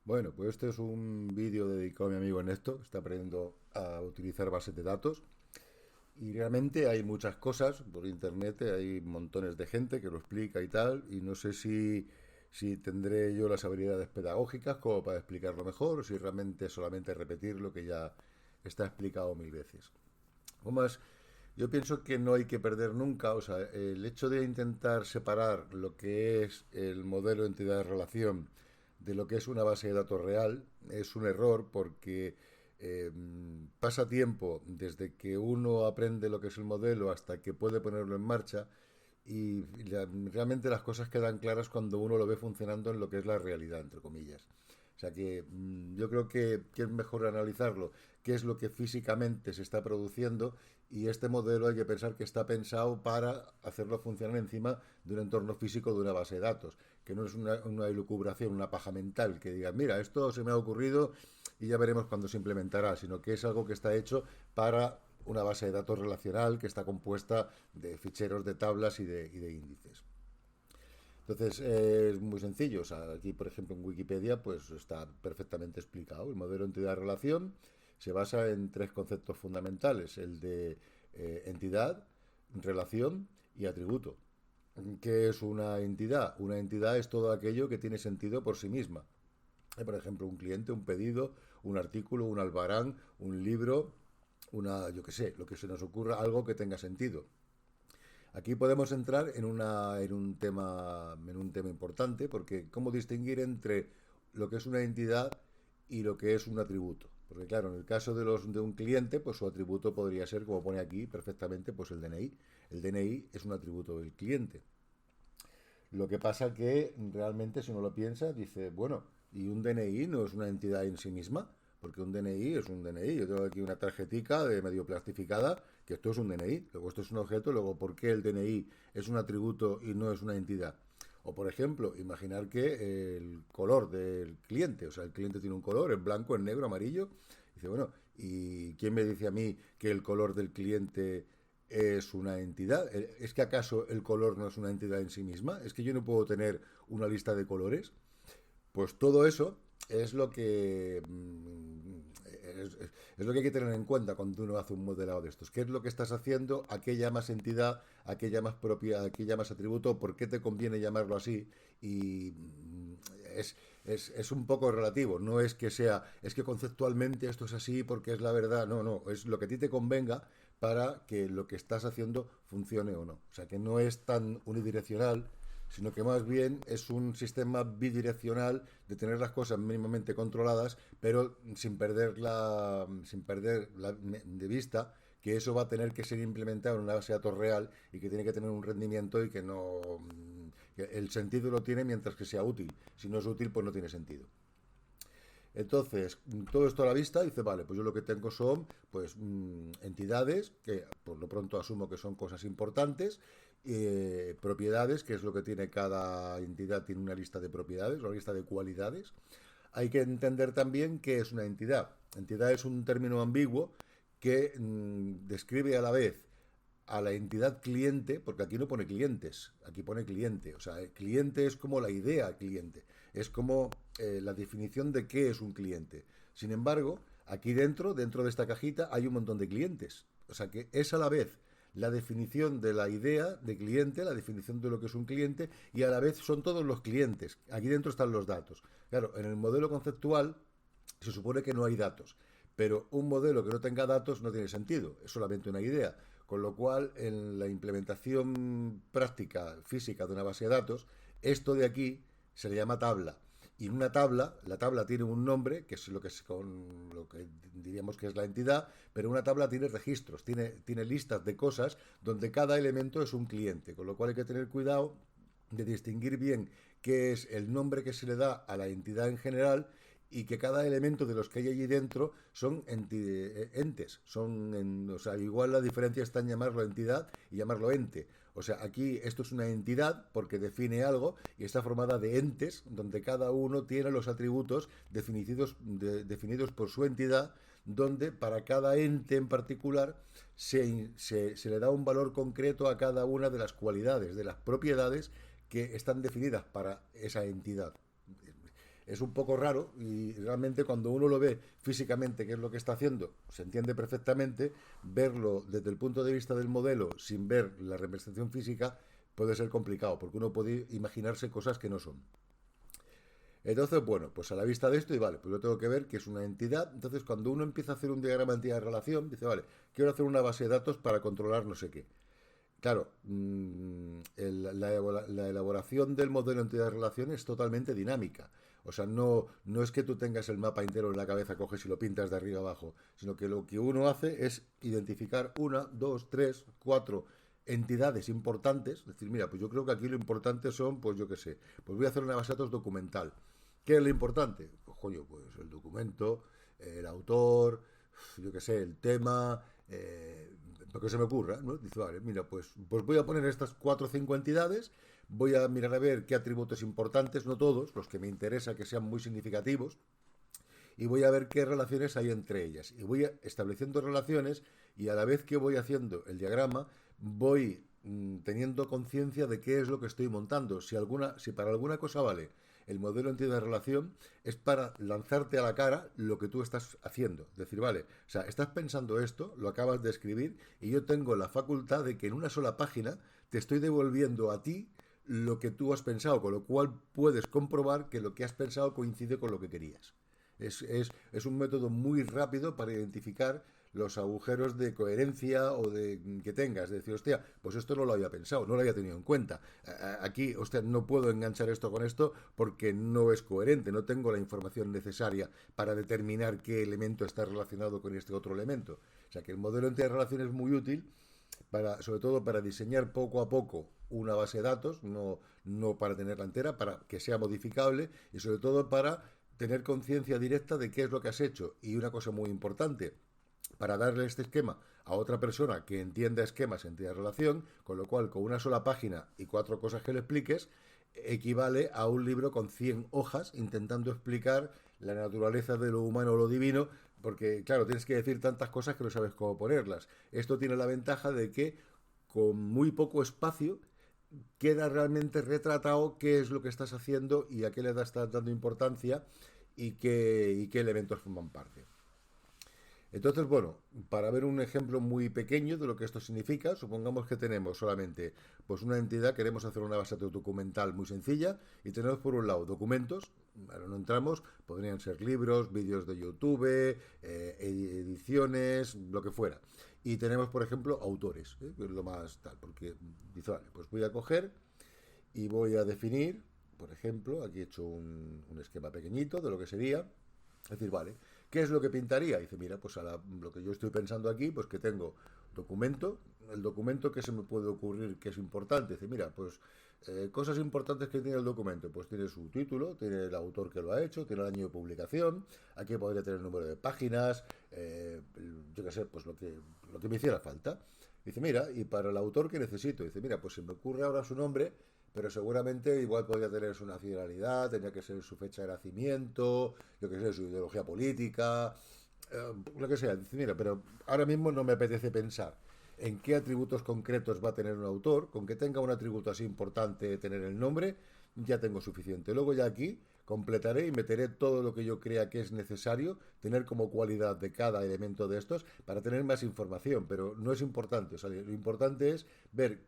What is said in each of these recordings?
Bueno, pues este es un vídeo dedicado a mi amigo Ernesto, que está aprendiendo a utilizar bases de datos. Y realmente hay muchas cosas por internet, hay montones de gente que lo explica y tal, y no sé si tendré yo las habilidades pedagógicas como para explicarlo mejor, o si realmente solamente repetir lo que ya está explicado mil veces. Más, yo pienso que no hay que perder nunca, o sea, el hecho de intentar separar lo que es el modelo entidad-relación de lo que es una base de datos real es un error porque eh, pasa tiempo desde que uno aprende lo que es el modelo hasta que puede ponerlo en marcha y realmente las cosas quedan claras cuando uno lo ve funcionando en lo que es la realidad, entre comillas. O sea que yo creo que es mejor analizarlo, qué es lo que físicamente se está produciendo y este modelo hay que pensar que está pensado para hacerlo funcionar encima de un entorno físico de una base de datos, que no es una elucubración, una paja mental, que diga, mira, esto se me ha ocurrido y ya veremos cuándo se implementará, sino que es algo que está hecho para una base de datos relacional que está compuesta de ficheros, de tablas y de índices. Entonces es muy sencillo. O sea, aquí, por ejemplo, en Wikipedia, pues está perfectamente explicado. El modelo entidad-relación se basa en tres conceptos fundamentales: el de entidad, relación y atributo. ¿Qué es una entidad? Una entidad es todo aquello que tiene sentido por sí misma. Por ejemplo, un cliente, un pedido, un artículo, un albarán, un libro, yo qué sé, lo que se nos ocurra, algo que tenga sentido. Aquí podemos entrar en un tema importante, porque cómo distinguir entre lo que es una entidad y lo que es un atributo. Porque claro, en el caso de un cliente, pues su atributo podría ser, como pone aquí perfectamente, pues el DNI. El DNI es un atributo del cliente. Lo que pasa que realmente si uno lo piensa, dice, bueno, ¿y un DNI no es una entidad en sí misma? Porque un DNI es un DNI. Yo tengo aquí una tarjetica de medio plastificada, que esto es un DNI. Luego esto es un objeto, luego ¿por qué el DNI es un atributo y no es una entidad? O por ejemplo, imaginar que el color del cliente, o sea, el cliente tiene un color, en blanco, en negro, amarillo. Dice, bueno, ¿y quién me dice a mí que el color del cliente es una entidad? ¿Es que acaso el color no es una entidad en sí misma? ¿Es que yo no puedo tener una lista de colores? Pues todo eso es lo que es lo que hay que tener en cuenta cuando uno hace un modelado de estos. ¿Qué es lo que estás haciendo? ¿A qué llamas entidad? ¿A qué llamas propiedad? ¿A qué llamas atributo? ¿Por qué te conviene llamarlo así? Y es un poco relativo. No es que sea, es que conceptualmente esto es así porque es la verdad. No, no, es lo que a ti te convenga para que lo que estás haciendo funcione o no. O sea, que no es tan unidireccional, sino que más bien es un sistema bidireccional de tener las cosas mínimamente controladas, pero sin perder de vista que eso va a tener que ser implementado en una base de datos real y que tiene que tener un rendimiento y que no, que el sentido lo tiene mientras que sea útil. Si no es útil, pues no tiene sentido. Entonces, todo esto a la vista, dice, vale, pues yo lo que tengo son pues entidades, que por lo pronto asumo que son cosas importantes, propiedades, que es lo que tiene cada entidad, tiene una lista de propiedades, una lista de cualidades. Hay que entender también qué es una entidad. Entidad es un término ambiguo que describe a la vez a la entidad cliente, porque aquí no pone clientes, aquí pone cliente. O sea, el cliente es como la idea cliente, es como la definición de qué es un cliente. Sin embargo, aquí dentro de esta cajita, hay un montón de clientes. O sea, que es a la vez la definición de la idea de cliente, la definición de lo que es un cliente, y a la vez son todos los clientes. Aquí dentro están los datos. Claro, en el modelo conceptual se supone que no hay datos, pero un modelo que no tenga datos no tiene sentido, es solamente una idea. Con lo cual, en la implementación práctica, física de una base de datos, esto de aquí se le llama tabla. Y en una tabla, la tabla tiene un nombre, que es lo que diríamos que es la entidad, pero una tabla tiene registros, tiene listas de cosas donde cada elemento es un cliente, con lo cual hay que tener cuidado de distinguir bien qué es el nombre que se le da a la entidad en general y que cada elemento de los que hay allí dentro son entes. O sea, igual la diferencia está en llamarlo entidad y llamarlo ente. O sea, aquí esto es una entidad porque define algo y está formada de entes donde cada uno tiene los atributos definidos por su entidad, donde para cada ente en particular se le da un valor concreto a cada una de las cualidades, de las propiedades que están definidas para esa entidad. es un poco raro y realmente cuando uno lo ve físicamente, qué es lo que está haciendo, se entiende perfectamente. Verlo desde el punto de vista del modelo sin ver la representación física puede ser complicado, porque uno puede imaginarse cosas que no son. Entonces, bueno, pues a la vista de esto, y vale, pues yo tengo que ver que es una entidad. Entonces, cuando uno empieza a hacer un diagrama de entidad-relación, dice, vale, quiero hacer una base de datos para controlar no sé qué. Claro, la elaboración del modelo de entidad-relación es totalmente dinámica. O sea, no es que tú tengas el mapa entero en la cabeza, coges y lo pintas de arriba abajo, sino que lo que uno hace es identificar una, dos, tres, cuatro entidades importantes. Es decir, mira, pues yo creo que aquí lo importante son, pues yo qué sé, pues voy a hacer una base de datos documental. ¿Qué es lo importante? Pues coño, pues el documento, el autor, yo qué sé, el tema, lo que se me ocurra, ¿no? Dice, vale, mira, pues voy a poner estas 4 o 5 entidades, voy a mirar a ver qué atributos importantes, no todos, los que me interesa que sean muy significativos, y voy a ver qué relaciones hay entre ellas. Y voy estableciendo relaciones y a la vez que voy haciendo el diagrama, voy teniendo conciencia de qué es lo que estoy montando. Si para alguna cosa vale el modelo entidad de relación, es para lanzarte a la cara lo que tú estás haciendo. Decir, vale, o sea, estás pensando esto, lo acabas de escribir, y yo tengo la facultad de que en una sola página te estoy devolviendo a ti lo que tú has pensado, con lo cual puedes comprobar que lo que has pensado coincide con lo que querías. Es un método muy rápido para identificar los agujeros de coherencia o de que tengas, de decir, hostia, pues esto no lo había pensado, no lo había tenido en cuenta. Aquí, hostia, no puedo enganchar esto con esto porque no es coherente, no tengo la información necesaria para determinar qué elemento está relacionado con este otro elemento. O sea que el modelo de relación es muy útil sobre todo para diseñar poco a poco una base de datos, no para tenerla entera, para que sea modificable y sobre todo para tener conciencia directa de qué es lo que has hecho. Y una cosa muy importante, para darle este esquema a otra persona que entienda esquemas en relación, con lo cual con una sola página y 4 cosas que le expliques, equivale a un libro con 100 hojas intentando explicar la naturaleza de lo humano o lo divino, porque claro, tienes que decir tantas cosas que no sabes cómo ponerlas. Esto tiene la ventaja de que con muy poco espacio queda realmente retratado qué es lo que estás haciendo y a qué le estás dando importancia y qué elementos forman parte. Entonces, bueno, para ver un ejemplo muy pequeño de lo que esto significa, supongamos que tenemos solamente pues una entidad, queremos hacer una base documental muy sencilla y tenemos por un lado documentos, ahora no entramos, podrían ser libros, vídeos de YouTube, ediciones, lo que fuera. Y tenemos, por ejemplo, autores, que es lo más tal, porque dice, vale, pues voy a coger y voy a definir, por ejemplo, aquí he hecho un esquema pequeñito de lo que sería, es decir, vale, ¿qué es lo que pintaría? Dice, mira, pues lo que yo estoy pensando aquí, pues que tengo documento, el documento que se me puede ocurrir que es importante. Dice, mira, pues cosas importantes que tiene el documento, pues tiene su título, tiene el autor que lo ha hecho, tiene el año de publicación, aquí podría tener el número de páginas, yo qué sé, pues lo que me hiciera falta. Dice, mira, y para el autor que necesito, dice, mira, pues se me ocurre ahora su nombre, pero seguramente igual podría tener su nacionalidad, tendría que ser su fecha de nacimiento, yo que sé, su ideología política, lo que sea. Dice, mira, pero ahora mismo no me apetece pensar en qué atributos concretos va a tener un autor, con que tenga un atributo así importante, tener el nombre, ya tengo suficiente. Luego ya aquí completaré y meteré todo lo que yo crea que es necesario tener como cualidad de cada elemento de estos para tener más información, pero no es importante. O sea, lo importante es ver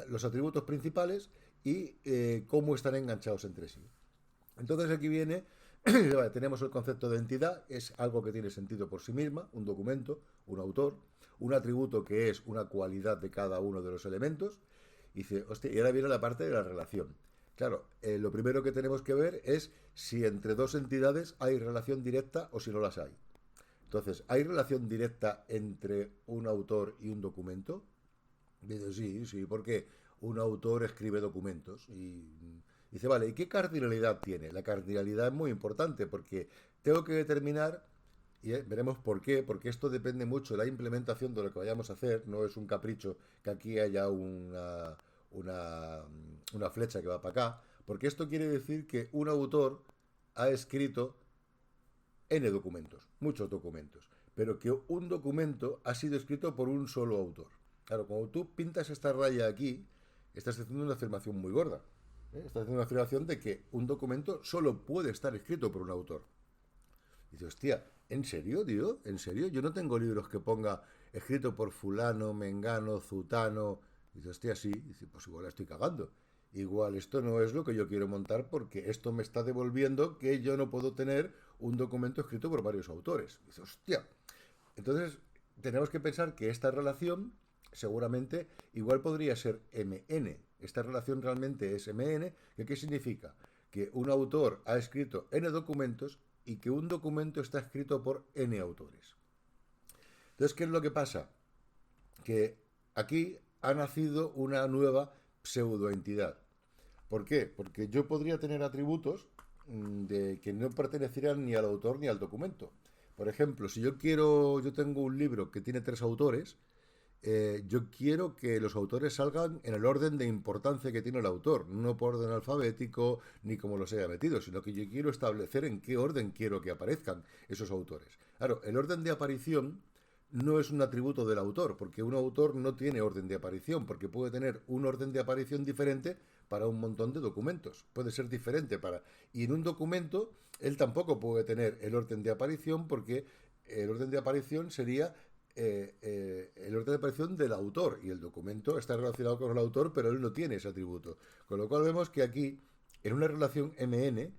los atributos principales y cómo están enganchados entre sí. Entonces aquí viene, vale, tenemos el concepto de entidad, es algo que tiene sentido por sí misma, un documento, un autor, un atributo que es una cualidad de cada uno de los elementos. Y dice, hostia, y ahora viene la parte de la relación. Claro, lo primero que tenemos que ver es si entre dos entidades hay relación directa o si no las hay. Entonces, ¿hay relación directa entre un autor y un documento? Dice, sí, sí, porque un autor escribe documentos y dice, vale, ¿y qué cardinalidad tiene? La cardinalidad es muy importante porque tengo que determinar, y veremos por qué, porque esto depende mucho de la implementación de lo que vayamos a hacer, no es un capricho que aquí haya una, una flecha que va para acá, porque esto quiere decir que un autor ha escrito N documentos, muchos documentos, pero que un documento ha sido escrito por un solo autor. Claro, cuando tú pintas esta raya aquí, estás haciendo una afirmación muy gorda. Está haciendo una afirmación de que un documento solo puede estar escrito por un autor. Y dice, hostia, ¿en serio, tío? ¿En serio? Yo no tengo libros que ponga escrito por fulano, mengano, zutano. Y dice, hostia, sí. Y dice, pues igual la estoy cagando. Igual esto no es lo que yo quiero montar porque esto me está devolviendo que yo no puedo tener un documento escrito por varios autores. Y dice, hostia. Entonces, tenemos que pensar que esta relación seguramente igual podría ser MN. Esta relación realmente es MN, que ¿qué significa? Que un autor ha escrito N documentos y que un documento está escrito por N autores. Entonces, ¿qué es lo que pasa? Que aquí ha nacido una nueva pseudoentidad. ¿Por qué? Porque yo podría tener atributos de que no pertenecieran ni al autor ni al documento. Por ejemplo, si yo tengo un libro que tiene 3 autores, yo quiero que los autores salgan en el orden de importancia que tiene el autor, no por orden alfabético ni como los haya metido, sino que yo quiero establecer en qué orden quiero que aparezcan esos autores. Claro, el orden de aparición no es un atributo del autor, porque un autor no tiene orden de aparición, porque puede tener un orden de aparición diferente para un montón de documentos. Puede ser diferente para... Y en un documento, él tampoco puede tener el orden de aparición, porque el orden de aparición sería el orden de aparición del autor, y el documento está relacionado con el autor, pero él no tiene ese atributo. Con lo cual vemos que aquí, en una relación MN,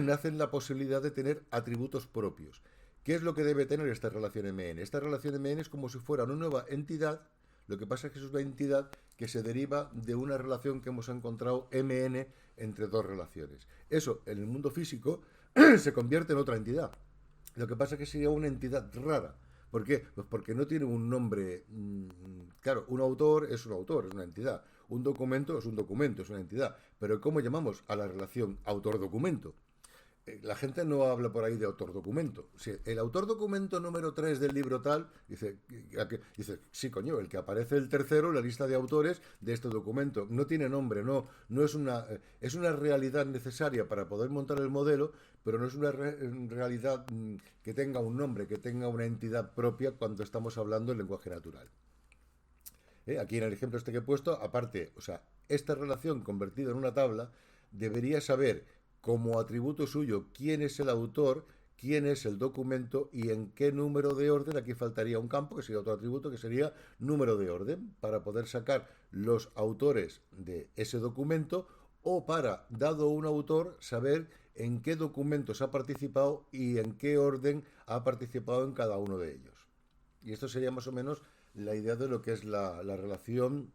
nace la posibilidad de tener atributos propios. ¿Qué es lo que debe tener esta relación MN? Esta relación MN es como si fuera una nueva entidad. Lo que pasa es que es una entidad que se deriva de una relación que hemos encontrado MN entre 2 relaciones. Eso, en el mundo físico, se convierte en otra entidad. Lo que pasa es que sería una entidad rara. ¿Por qué? Pues porque no tiene un nombre. Claro, un autor, es una entidad. Un documento es un documento, es una entidad. Pero ¿cómo llamamos a la relación autor-documento? La gente no habla por ahí de autor-documento. Si el autor-documento número 3 del libro tal, dice, sí, coño, el que aparece el tercero en la lista de autores de este documento. No tiene nombre, no es una realidad necesaria para poder montar el modelo, pero no es una realidad que tenga un nombre, que tenga una entidad propia cuando estamos hablando en lenguaje natural. Aquí en el ejemplo este que he puesto, aparte, o sea, esta relación convertida en una tabla debería saber como atributo suyo quién es el autor, quién es el documento y en qué número de orden. Aquí faltaría un campo, que sería otro atributo, que sería número de orden, para poder sacar los autores de ese documento o para, dado un autor, saber en qué documentos ha participado y en qué orden ha participado en cada uno de ellos. Y esto sería más o menos la idea de lo que es la relación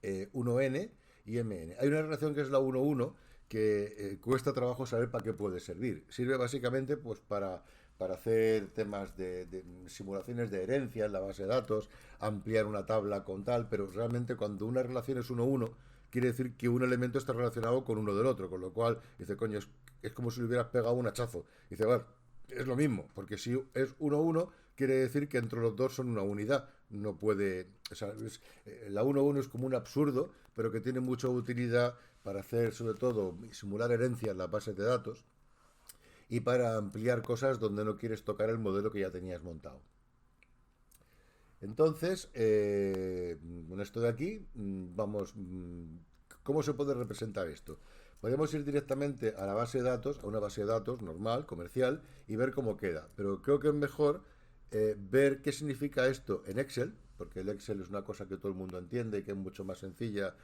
1N y MN. Hay una relación que es la 1-1 que cuesta trabajo saber para qué puede servir. Sirve básicamente pues para hacer temas de simulaciones de herencia en la base de datos, ampliar una tabla con tal, pero realmente cuando una relación es 1-1, quiere decir que un elemento está relacionado con uno del otro, con lo cual dice, coño, es como si le hubieras pegado un hachazo. Dice, bueno, es lo mismo, porque si es 1-1, quiere decir que entre los dos son una unidad. No puede. O sea, la 1-1 es como un absurdo, pero que tiene mucha utilidad para hacer, sobre todo, simular herencia en las bases de datos y para ampliar cosas donde no quieres tocar el modelo que ya tenías montado. Entonces, con esto de aquí, vamos. ¿Cómo se puede representar esto? Podemos ir directamente a la base de datos, a una base de datos normal, comercial, y ver cómo queda. Pero creo que es mejor ver qué significa esto en Excel, porque el Excel es una cosa que todo el mundo entiende y que es mucho más sencilla,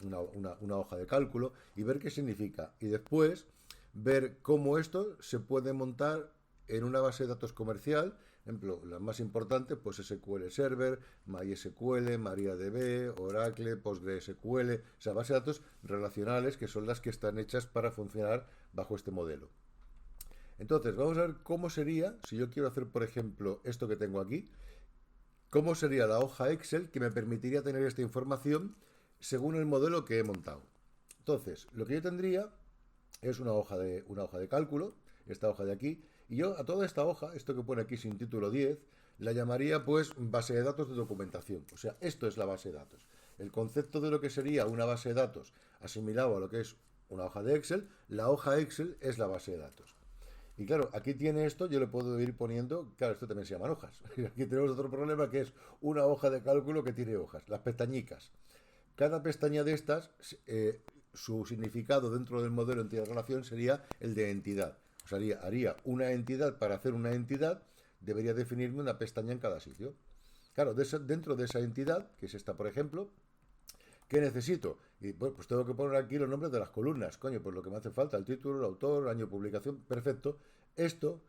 una hoja de cálculo, y ver qué significa. Y después ver cómo esto se puede montar en una base de datos comercial. Por ejemplo, la más importante, pues SQL Server, MySQL, MariaDB, Oracle, PostgreSQL, o sea, bases de datos relacionales que son las que están hechas para funcionar bajo este modelo. Entonces, vamos a ver cómo sería, si yo quiero hacer, por ejemplo, esto que tengo aquí, cómo sería la hoja Excel que me permitiría tener esta información según el modelo que he montado. Entonces, lo que yo tendría es una hoja de cálculo, esta hoja de aquí, y yo a toda esta hoja, esto que pone aquí sin título 10, la llamaría pues base de datos de documentación. O sea, esto es la base de datos. El concepto de lo que sería una base de datos asimilado a lo que es una hoja de Excel, la hoja Excel es la base de datos. Y claro, aquí tiene esto, yo le puedo ir poniendo, claro, esto también se llaman hojas. Aquí tenemos otro problema que es una hoja de cálculo que tiene hojas, las pestañicas. Cada pestaña de estas su significado dentro del modelo entidad-relación sería el de entidad. O sea, haría una entidad para hacer una entidad, debería definirme una pestaña en cada sitio. Claro, dentro de esa entidad, que es esta, por ejemplo, ¿qué necesito? Y bueno, pues tengo que poner aquí los nombres de las columnas. Coño, pues lo que me hace falta, el título, el autor, el año de publicación, perfecto. Esto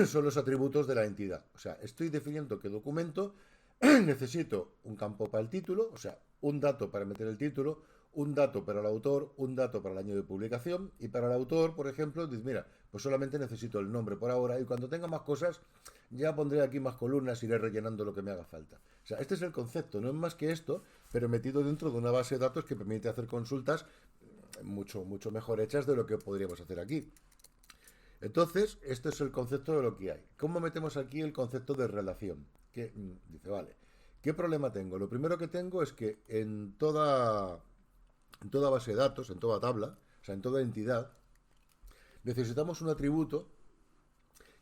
son los atributos de la entidad. O sea, estoy definiendo qué documento necesito un campo para el título, o sea, un dato para meter el título, un dato para el autor, un dato para el año de publicación y para el autor, por ejemplo, dice, mira, pues solamente necesito el nombre por ahora y cuando tenga más cosas ya pondré aquí más columnas, iré rellenando lo que me haga falta. O sea, este es el concepto, no es más que esto, pero metido dentro de una base de datos que permite hacer consultas mucho mejor hechas de lo que podríamos hacer aquí. Entonces, este es el concepto de lo que hay. ¿Cómo metemos aquí el concepto de relación? Que dice, vale, ¿qué problema tengo? Lo primero que tengo es que en toda base de datos, en toda tabla, o sea, en toda entidad, necesitamos un atributo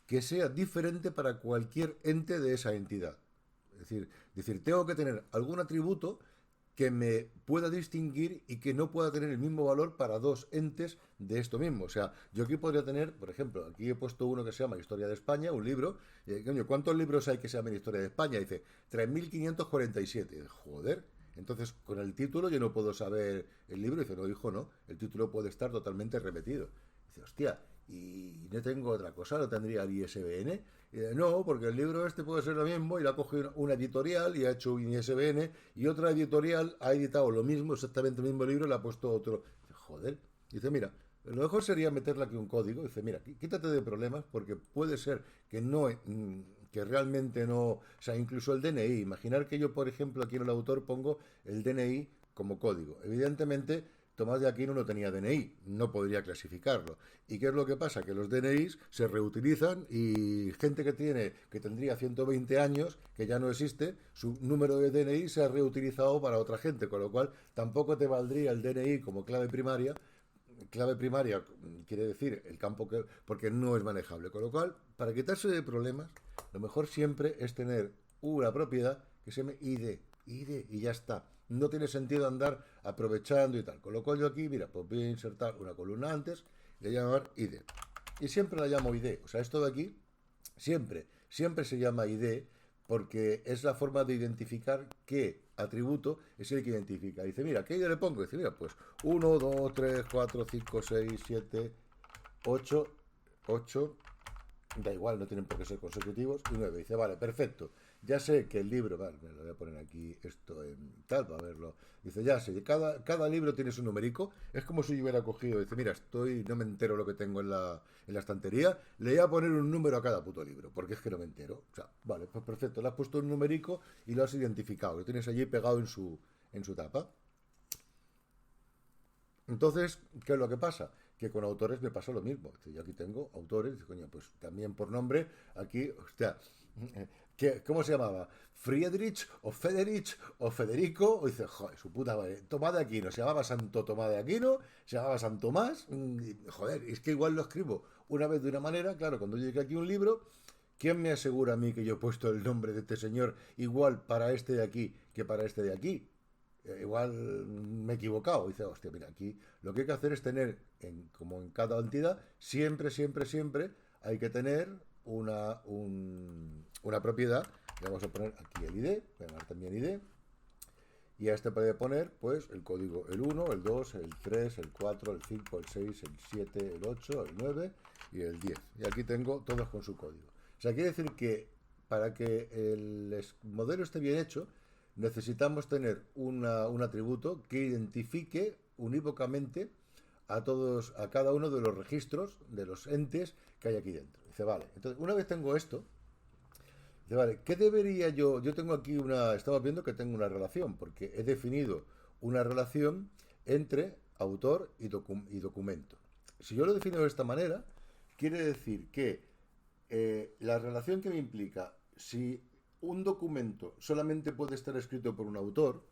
que sea diferente para cualquier ente de esa entidad. Es decir, tengo que tener algún atributo que me pueda distinguir y que no pueda tener el mismo valor para dos entes de esto mismo. O sea, yo aquí podría tener, por ejemplo, aquí he puesto uno que se llama Historia de España, un libro. Coño, ¿cuántos libros hay que se llaman Historia de España? Dice, 3.547. Joder. Entonces, con el título yo no puedo saber el libro. Dice, no, hijo, no. El título puede estar totalmente repetido. Dice, hostia, y no tengo otra cosa, no tendría el ISBN. No, porque el libro este puede ser lo mismo y le ha cogido una editorial y ha hecho un ISBN y otra editorial ha editado lo mismo, exactamente el mismo libro y le ha puesto otro. Dice, joder. Dice, mira, lo mejor sería meterle aquí un código. Dice, mira, quítate de problemas porque puede ser que no, que realmente no, o sea, incluso el DNI. Imaginar que yo, por ejemplo, aquí en el autor pongo el DNI como código. Evidentemente, Tomás de Aquino no tenía DNI, no podría clasificarlo. ¿Y qué es lo que pasa? Que los DNIs se reutilizan y gente que tendría 120 años, que ya no existe, su número de DNI se ha reutilizado para otra gente, con lo cual tampoco te valdría el DNI como clave primaria. Clave primaria quiere decir el campo que, porque no es manejable, con lo cual, para quitarse de problemas, lo mejor siempre es tener una propiedad que se llame ID y ya está. No tiene sentido andar aprovechando y tal. Con lo cual yo aquí, mira, pues voy a insertar una columna antes y le voy a llamar ID. Y siempre la llamo ID. O sea, esto de aquí, siempre se llama ID porque es la forma de identificar qué atributo es el que identifica. Dice, mira, ¿qué ID le pongo? Dice, mira, pues 1, 2, 3, 4, 5, 6, 7, 8, 8, da igual, no tienen por qué ser consecutivos, y 9. Dice, vale, perfecto. Ya sé que el libro, vale, me lo voy a poner aquí esto en tal para verlo. Dice, ya sé, cada libro tiene su numérico. Es como si yo hubiera cogido, dice, mira, no me entero lo que tengo en la estantería, le voy a poner un número a cada puto libro, porque es que no me entero. O sea, vale, pues perfecto, le has puesto un numérico y lo has identificado, lo tienes allí pegado en su tapa. Entonces, ¿qué es lo que pasa? Que con autores me pasa lo mismo. Yo aquí tengo autores, coño, pues también por nombre, aquí, hostia, ¿cómo se llamaba? Friedrich o Federich o Federico, o dice, joder, su puta madre, Tomás de Aquino, se llamaba Santo Tomás de Aquino, se llamaba San Tomás, joder, es que igual lo escribo una vez de una manera, claro, cuando llegue aquí un libro, ¿quién me asegura a mí que yo he puesto el nombre de este señor igual para este de aquí que para este de aquí? Igual me he equivocado. Dice, hostia, mira, aquí lo que hay que hacer es tener, como en cada entidad, siempre hay que tener una propiedad. Le vamos a poner aquí el ID, voy a llamar también ID. Y a este puede poner, pues, el código el 1, el 2, el 3, el 4, el 5, el 6, el 7, el 8, el 9 y el 10. Y aquí tengo todos con su código. O sea, quiere decir que para que el modelo esté bien hecho, necesitamos tener un atributo que identifique unívocamente a cada uno de los registros de los entes que hay aquí dentro. Dice, vale, entonces una vez tengo esto, dice, vale, ¿qué debería yo? Yo tengo aquí estaba viendo que tengo una relación, porque he definido una relación entre autor y documento. Si yo lo defino de esta manera, quiere decir que la relación que me implica, si un documento solamente puede estar escrito por un autor,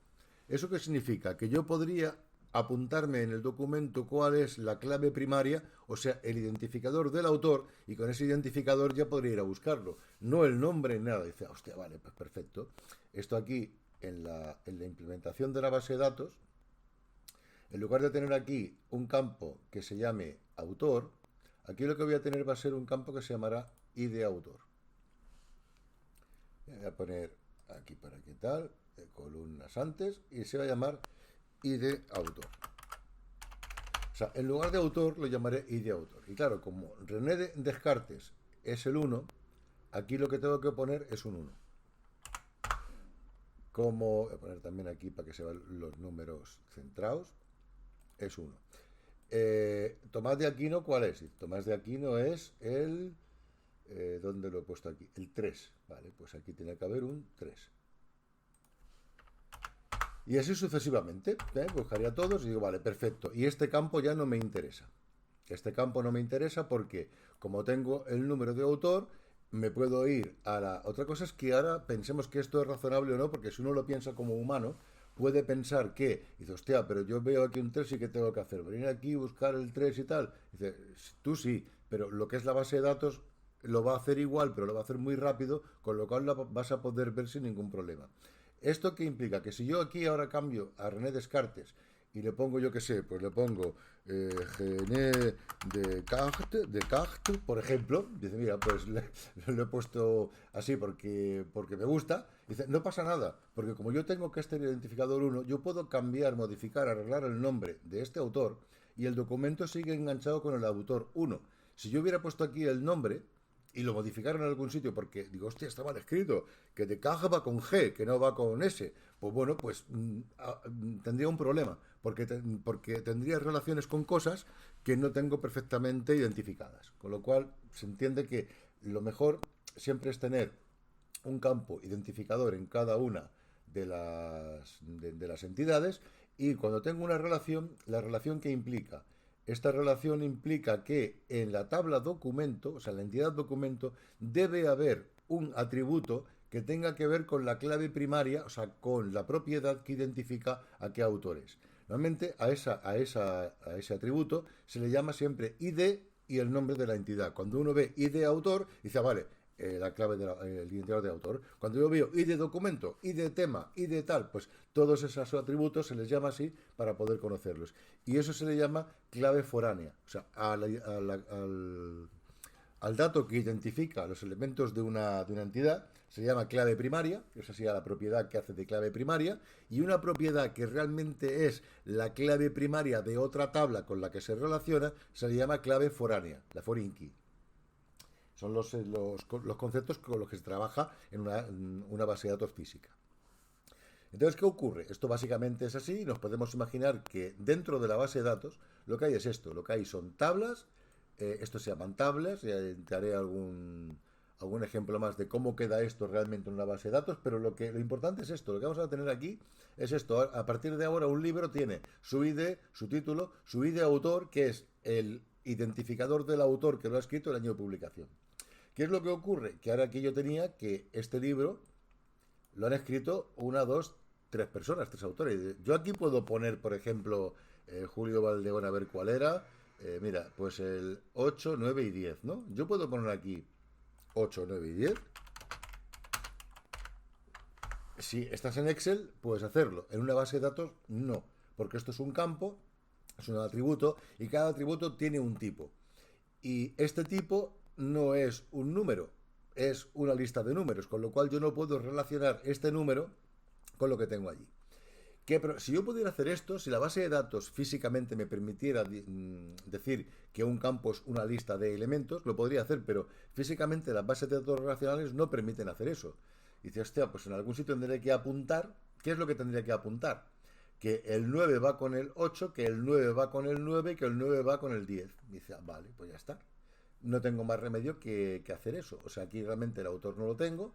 ¿eso qué significa? Que yo podría apuntarme en el documento cuál es la clave primaria, o sea, el identificador del autor, y con ese identificador ya podría ir a buscarlo. No el nombre, nada. Dice, hostia, vale, pues perfecto. Esto aquí, en la implementación de la base de datos, En lugar de tener aquí un campo que se llame autor, aquí lo que voy a tener va a ser un campo que se llamará ID autor. Voy a poner aquí para qué tal, columnas antes, y se va a llamar ID autor. O sea, en lugar de autor lo llamaré ID autor. Y claro, como René Descartes es el 1, aquí lo que tengo que poner es un 1. Como, voy a poner también aquí para que se vean los números centrados, es 1. Tomás de Aquino, ¿cuál es? Tomás de Aquino es el... ¿dónde lo he puesto aquí? El 3. Vale, pues aquí tiene que haber un 3. Y así sucesivamente. Buscaría todos y digo, vale, perfecto. Y este campo ya no me interesa. Este campo no me interesa porque, como tengo el número de autor, me puedo ir a la... Otra cosa es que ahora pensemos que esto es razonable o no, porque si uno lo piensa como humano, puede pensar que, dice, hostia, pero yo veo aquí un 3 y ¿qué tengo que hacer? Venir aquí, buscar el 3 y tal. Dice, tú sí, pero lo que es la base de datos lo va a hacer igual, pero lo va a hacer muy rápido, con lo cual la vas a poder ver sin ningún problema. ¿Esto qué implica? Que si yo aquí ahora cambio a René Descartes y le pongo, yo qué sé, pues le pongo René Descartes, por ejemplo, dice, mira, pues lo he puesto así porque me gusta, dice, no pasa nada, porque como yo tengo que este identificador 1, yo puedo cambiar, modificar, arreglar el nombre de este autor y el documento sigue enganchado con el autor 1. Si yo hubiera puesto aquí el nombre y lo modificaron en algún sitio porque digo, hostia, está mal escrito, que de caja va con G, que no va con S, pues bueno, pues tendría un problema, porque tendría relaciones con cosas que no tengo perfectamente identificadas. Con lo cual se entiende que lo mejor siempre es tener un campo identificador en cada una de las entidades, y cuando tengo una relación, la relación que implica. Esta relación implica que en la tabla documento, o sea, en la entidad documento, debe haber un atributo que tenga que ver con la clave primaria, o sea, con la propiedad que identifica a qué autor es. Normalmente a ese atributo se le llama siempre ID y el nombre de la entidad. Cuando uno ve ID autor, dice, vale, la clave del identificador de autor. Cuando yo veo ID documento, ID tema, ID tal, pues todos esos atributos se les llama así para poder conocerlos. Y eso se le llama clave foránea. O sea, al dato que identifica los elementos de una entidad se llama clave primaria, que esa sería la propiedad que hace de clave primaria, y una propiedad que realmente es la clave primaria de otra tabla con la que se relaciona se le llama clave foránea, la foreign key. Son los conceptos con los que se trabaja en una base de datos física. Entonces, ¿qué ocurre? Esto básicamente es así. Nos podemos imaginar que dentro de la base de datos lo que hay es esto. Lo que hay son tablas. Esto se llaman tablas. Te haré algún ejemplo más de cómo queda esto realmente en una base de datos. Pero lo importante es esto. Lo que vamos a tener aquí es esto. A partir de ahora un libro tiene su ID, su título, su ID autor, que es el identificador del autor que lo ha escrito, el año de publicación. ¿Qué es lo que ocurre? Que ahora aquí yo tenía que este libro lo han escrito 1, 2, 3 personas, 3 autores. Yo aquí puedo poner, por ejemplo, Julio Valdeón, a ver cuál era. Mira, pues el 8, 9 y 10, ¿no? Yo puedo poner aquí 8, 9 y 10. Si estás en Excel, puedes hacerlo. En una base de datos, no. Porque esto es un campo, es un atributo, y cada atributo tiene un tipo. Y este tipo no es un número, es una lista de números, con lo cual yo no puedo relacionar este número con lo que tengo allí. Pero si yo pudiera hacer esto, si la base de datos físicamente me permitiera decir que un campo es una lista de elementos, lo podría hacer, pero físicamente las bases de datos relacionales no permiten hacer eso. Y dice, hostia, pues en algún sitio tendré que apuntar. ¿Qué es lo que tendría que apuntar? Que el 9 va con el 8, que el 9 va con el 9 y que el 9 va con el 10. Y dice, vale, pues ya está. No tengo más remedio que hacer eso. O sea, aquí realmente el autor no lo tengo.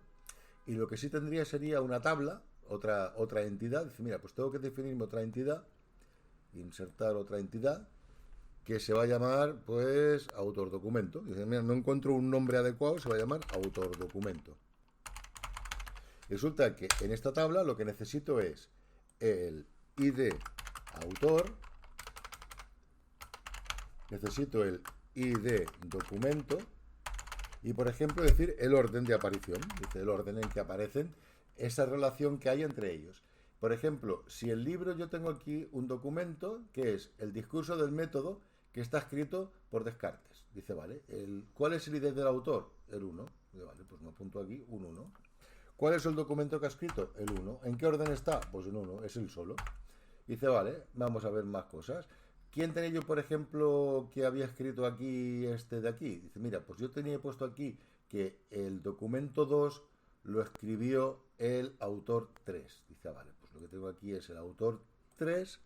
Y lo que sí tendría sería una tabla, otra entidad. Dice, mira, pues tengo que definirme otra entidad, insertar otra entidad, que se va a llamar, pues, autor documento. Dice, mira, no encuentro un nombre adecuado, se va a llamar autor documento. Resulta que en esta tabla lo que necesito es el ID autor, necesito el ID documento y, por ejemplo, decir el orden de aparición, dice el orden en que aparecen, esa relación que hay entre ellos. Por ejemplo, si el libro, yo tengo aquí un documento que es el discurso del método que está escrito por Descartes. Dice, vale, ¿cuál es el ID del autor? El 1. Dice, vale, pues me apunto aquí un 1. ¿Cuál es el documento que ha escrito? El 1. ¿En qué orden está? Pues en 1, es el solo. Dice, vale, vamos a ver más cosas. ¿Quién tenía yo, por ejemplo, que había escrito aquí este de aquí? Dice, mira, pues yo tenía puesto aquí que el documento 2 lo escribió el autor 3. Dice, vale, pues lo que tengo aquí es el autor 3,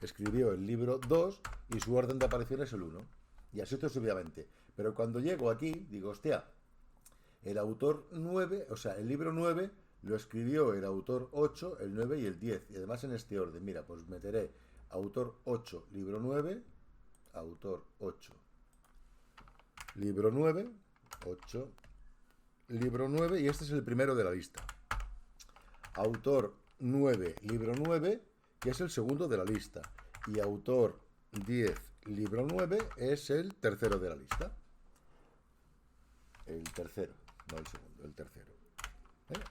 escribió el libro 2 y su orden de aparición es el 1. Y así sucesivamente. Pero cuando llego aquí, digo, hostia, el autor 9, o sea, el libro 9 lo escribió el autor 8, el 9 y el 10. Y además en este orden, mira, pues meteré autor 8, libro 9, autor 8, libro 9, 8, libro 9, y este es el primero de la lista. Autor 9, libro 9, que es el segundo de la lista. Y autor 10, libro 9, es el tercero de la lista. El tercero, no el segundo, el tercero.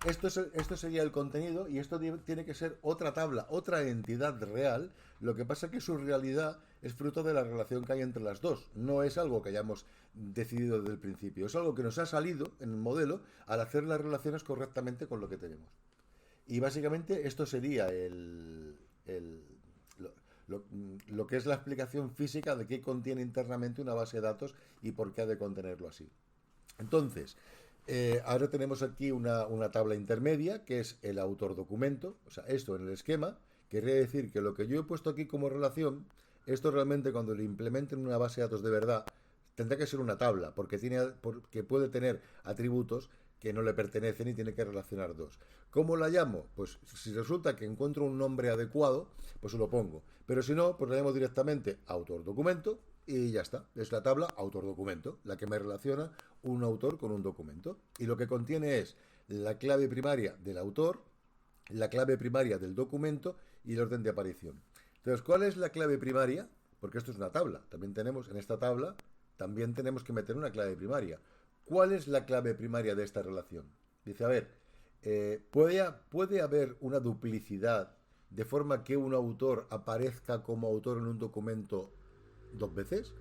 Esto sería el contenido y esto tiene que ser otra tabla, otra entidad real. Lo que pasa es que su realidad es fruto de la relación que hay entre las dos. No es algo que hayamos decidido desde el principio. Es algo que nos ha salido en el modelo al hacer las relaciones correctamente con lo que tenemos. Y básicamente esto sería lo que es la explicación física de qué contiene internamente una base de datos y por qué ha de contenerlo así. Entonces, ahora tenemos aquí una tabla intermedia que es el autor documento, o sea, esto en el esquema, querría decir que lo que yo he puesto aquí como relación, esto realmente cuando lo implementen en una base de datos de verdad, tendrá que ser una tabla, porque puede tener atributos que no le pertenecen y tiene que relacionar dos. ¿Cómo la llamo? Pues si resulta que encuentro un nombre adecuado, pues lo pongo. Pero si no, pues la llamo directamente autor documento y ya está. Es la tabla autor documento, la que me relaciona un autor con un documento. Y lo que contiene es la clave primaria del autor, la clave primaria del documento y el orden de aparición. Entonces, ¿cuál es la clave primaria? Porque esto es una tabla. También tenemos en esta tabla, también tenemos que meter una clave primaria. ¿Cuál es la clave primaria de esta relación? Dice, a ver, ¿puede haber una duplicidad de forma que un autor aparezca como autor en un documento dos veces?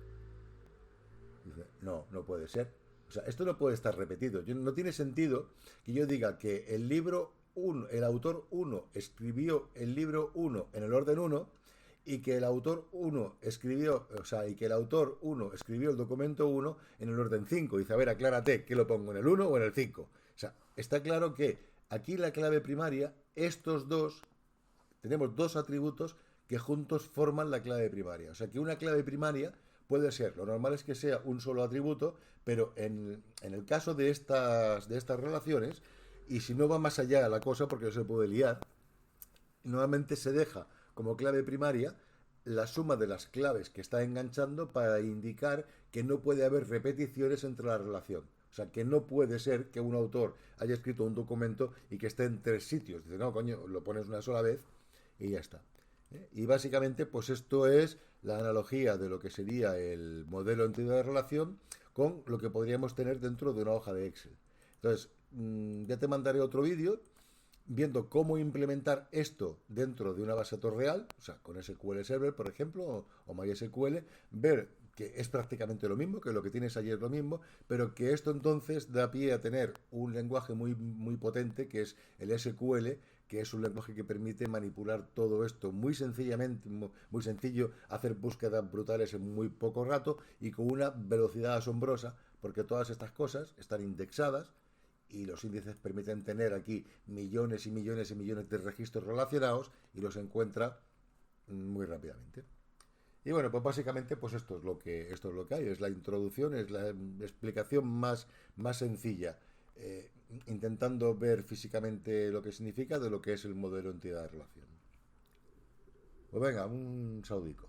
Dice, no, no puede ser. O sea, esto no puede estar repetido. No tiene sentido que yo diga que el libro 1, el autor 1 escribió el libro 1 en el orden 1 y que el autor 1 escribió, o sea, y que el autor 1 escribió el documento 1 en el orden 5. Dice, a ver, aclárate, ¿qué lo pongo en el 1 o en el 5? O sea, está claro que aquí la clave primaria, estos dos, tenemos dos atributos que juntos forman la clave primaria. O sea, que una clave primaria puede ser, lo normal es que sea un solo atributo, pero en el caso de estas relaciones, y si no va más allá la cosa, porque no se puede liar, normalmente se deja como clave primaria la suma de las claves que está enganchando para indicar que no puede haber repeticiones entre la relación. O sea, que no puede ser que un autor haya escrito un documento y que esté en tres sitios. Dice, no, coño, lo pones una sola vez y ya está. Y básicamente, pues esto es la analogía de lo que sería el modelo entidad de relación con lo que podríamos tener dentro de una hoja de Excel. Entonces, ya te mandaré otro vídeo viendo cómo implementar esto dentro de una base de datos real, o sea, con SQL Server, por ejemplo, o MySQL, ver que es prácticamente lo mismo, que lo que tienes ayer es lo mismo, pero que esto entonces da pie a tener un lenguaje muy, muy potente, que es el SQL, que es un lenguaje que permite manipular todo esto muy sencillamente, muy sencillo, hacer búsquedas brutales en muy poco rato y con una velocidad asombrosa, porque todas estas cosas están indexadas, y los índices permiten tener aquí millones y millones y millones de registros relacionados y los encuentra muy rápidamente. Y bueno, pues básicamente pues esto es lo que hay, es la introducción, es la explicación más sencilla, intentando ver físicamente lo que significa de lo que es el modelo entidad de relación. Pues venga, un saudico.